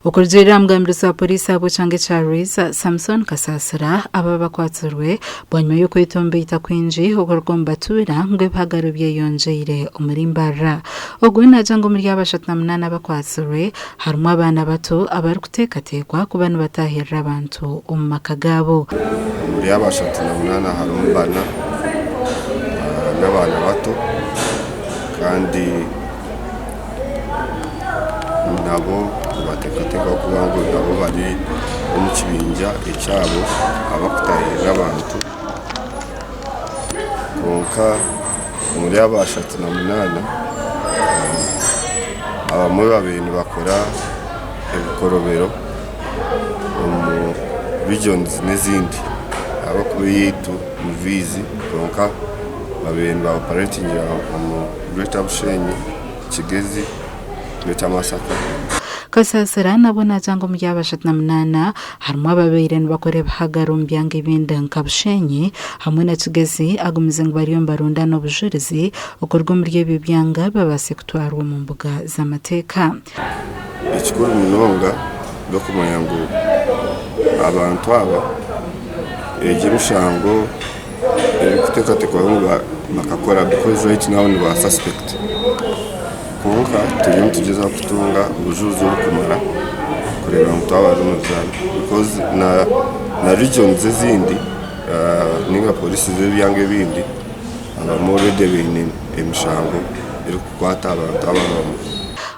Ukurjira mgambizi wa polisi abo change Charles Samson Kasasira aba bakwatsurwe bonyuma yuko itombe itakwinji ukorgomba tura ngwe pagarubye yonjeire umurimbara ogwina jango muri y'abashatna bakwatsurwe harimo abana bato abari kutekatekwa ku bantu batahirira abantu umakagabo muri y'abashatna harimo bana n'abana bato kandi nabo batekateka kugira ngo nabo bari mu kibinja icyabo abakutahirira abantu konka muri y'abashatse na munana abamwe babintu bakora ibikorobero mu regions n'izindi abakubiyitu muvizi konka babintu ba operating mu Greater Bushenyi Kigezi Greater Masaka Kasasira nabona jango mu y'abashatna harimo ababirene bakore bahagarumbya ngibinde nkabushenyi hamwe na Kigezi agumize ngo bariyo mbarunda no bujurizi ukorwa muri by'ibyanga babasekutwara mu mbuga z'amateka ikikuru munonga do kumanya ngo abantu aba egimushango kutekatekwa ngo bakakora because right now ni ba suspect konka turimo tugeza kutunga ubujuju kumara kureba mutwaba runozana because na regions zindi ninga polisi z'ibyange bindi abamore de bine emishango iri kukwata abantu abamo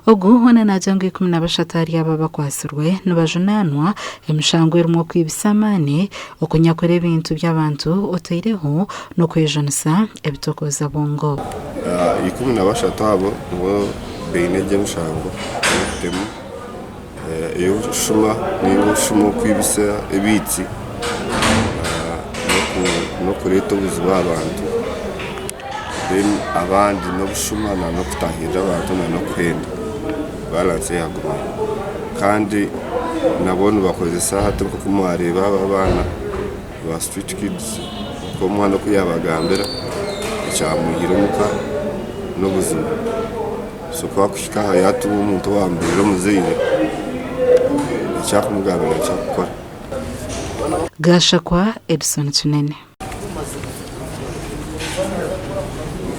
ogu hone na jango 12 aba bakwasurwe n'abajunanwa emishango irimo kwibisamane okunyakore ibintu by'abantu otireho no kwejonisa ebitokoza bongo 12 abo ngo bene emishango temu iyo shuma niyo shuma kwibisa ebitsi no kureta ubuzima abantu abandi no bushuma no kutahira abantu no kwenda balance yaguma kandi nabone bakoze saha turi kumwareba abana ba street kids ko mwana kuyabagambira cyamuhirumuka no buzima so kwa kushika hayatu umuntu wambere muzeyine cyakumugambira cyakora Gashakwa Edson Tunene.